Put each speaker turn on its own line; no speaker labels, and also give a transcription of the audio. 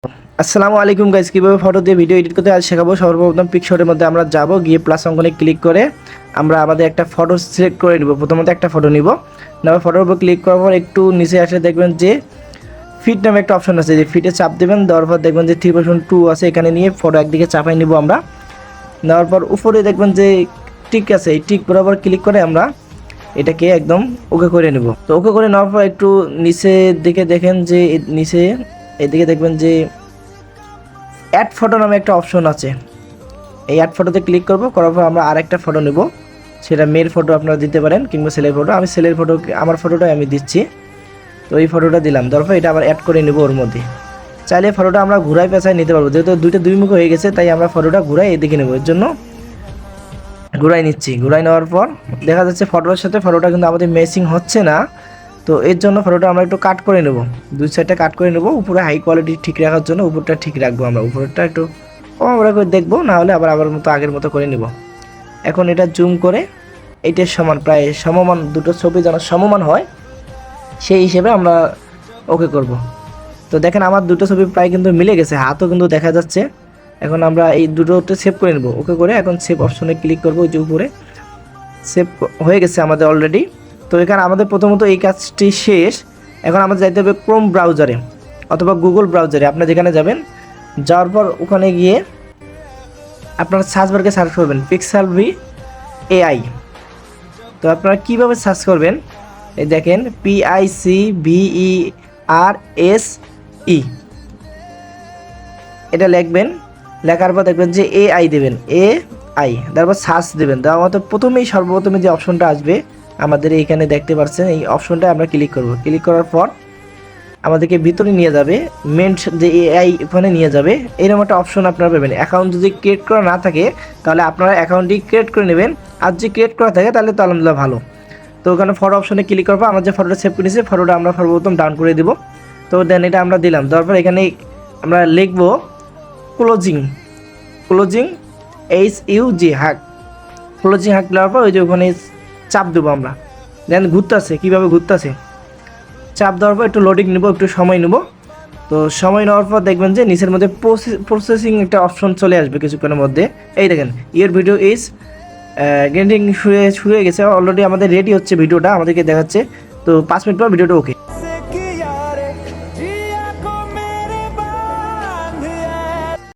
আসসালামু আলাইকুম গাইস, কিভাবে ফটো দিয়ে ভিডিও এডিট করতে আজ শেখাবো। সর্বপ্রথম পিকচারের মধ্যে আমরা যাব, গিয়ে প্লাস অঙ্কনে ক্লিক করে আমরা আমাদের একটা ফটো সিলেক্ট করে নিব। প্রথমত একটা ফটো নিব, নেওয়ার ফটোর উপর ক্লিক করার পর একটু নিচে আসলে দেখবেন যে ফিট নামে একটা অপশন আছে, যে ফিটে চাপ দেবেন। দেওয়ার পর দেখবেন যে 3.2 আছে, এখানে নিয়ে ফটো একদিকে চাপাই নিব আমরা। নেওয়ার পর উপরে দেখবেন যে টিক আছে, এই টিক বরাবর ক্লিক করে আমরা এটাকে একদম ওকে করে নেব। তো ওকে করে নেওয়ার পর একটু নিচের দিকে দেখেন যে নিচে এদিকে দেখবেন যে অ্যাড ফটো নামে একটা অপশন আছে, এই অ্যাড ফটোতে ক্লিক করব। করার পর আমরা আরেকটা ফটো নেব, সেটা মেয়ের ফটো আপনারা দিতে পারেন কিংবা ছেলের ফটো। আমি ছেলের ফটো, আমার ফটোটাই আমি দিচ্ছি। তো এই ফটোটা দিলাম, দেওয়ার পর এটা আবার অ্যাড করে নেব ওর মধ্যে। চাইলে ফটোটা আমরা ঘুরাই পেঁচাই নিতে পারবো, যেহেতু দুই মুখ হয়ে গেছে তাই আমরা ফটোটা ঘুরাই এদিকে নেব। এর জন্য ঘুরাই নিচ্ছি। ঘুরাই নেওয়ার পর দেখা যাচ্ছে ফটোর সাথে ফটোটা কিন্তু আমাদের ম্যাচিং হচ্ছে না। তো এর জন্য ফটোটা আমরা একটু কাট করে নেব, দুই সাইডটা কাট করে নেব। উপরে হাই কোয়ালিটি ঠিক রাখার জন্য উপরটা ঠিক রাখবো আমরা, উপরটা একটু আমরা করে দেখবো, না হলে আবার মতো আগের মতো করে নেব। এখন এটা জুম করে এইটার সমান, প্রায় সমমান, দুটো ছবি যেন সমমান হয় সেই হিসেবে আমরা ওকে করব। তো দেখেন আমার দুটো ছবি প্রায় কিন্তু মিলে গেছে, হাতও কিন্তু দেখা যাচ্ছে। এখন আমরা এই দুটোতে সেভ করে নেব, ওকে করে এখন সেভ অপশনে ক্লিক করবো। যে উপরে সেভ হয়ে গেছে আমাদের অলরেডি। তো এখানে আমাদের প্রথমত এই কাজটি শেষ। এখন আমাদের যাইতে হবে ক্রোম ব্রাউজারে অথবা গুগল ব্রাউজারে, আপনারা যেখানে যাবেন। যাওয়ার পর ওখানে গিয়ে আপনারা সার্চ বারকে সার্চ করবেন পিক্সেলভি এআই। তো আপনারা কীভাবে সার্চ করবেন, এই দেখেন PICVERSE, এটা লিখবেন। লেখার পর দেখবেন যে AI দেবেন, AI তারপর সার্চ দেবেন। দেওয়ার মতো প্রথমেই সর্বপ্রথমে যে অপশনটা আসবে আমাদের এইখানে দেখতে পাচ্ছেন, এই অপশনটা আমরা ক্লিক করব। ক্লিক করার পর আমাদেরকে ভিতরে নিয়ে যাবে, মেন যে AI ওখানে নিয়ে যাবে। এরকম একটা অপশন আপনারা পাবেন। অ্যাকাউন্ট যদি ক্রিয়েট করা না থাকে তাহলে আপনারা অ্যাকাউন্টটি ক্রিয়েট করে নেবেন, আর যদি ক্রিয়েট করা থাকে তাহলে তো আলহামদুলিল্লাহ ভালো। তো ওখানে ফটো অপশনে ক্লিক করবো, আমার যে ফটোটা সেভ করেছি ফটোটা আমরা সর্বপ্রথম ডাউন করে দেবো। তো দেন এটা আমরা দিলাম, দেওয়ার পর এখানে আমরা লিখবো ক্লোজিং, ক্লোজিং HUG হাক, ক্লোজিং হাক দেওয়ার পর ওই যে ওখানে চাপ দেবো আমরা। দেন ঘুরতেছে, কীভাবে ঘুরতেছে, চাপ দেওয়ার পর একটু লোডিং নেব, একটু সময় নেব। তো সময় নেওয়ার পর দেখবেন যে নিচের মধ্যে প্রসেসিং একটা অপশন চলে আসবে কিছুক্ষণের মধ্যে। এই দেখেন ইয়োর ভিডিও ইজ গেটিং শুরু হয়ে গেছে অলরেডি, আমাদের রেডি হচ্ছে ভিডিওটা, আমাদেরকে দেখাচ্ছে। তো 5 মিনিট পর ভিডিওটা ওকে।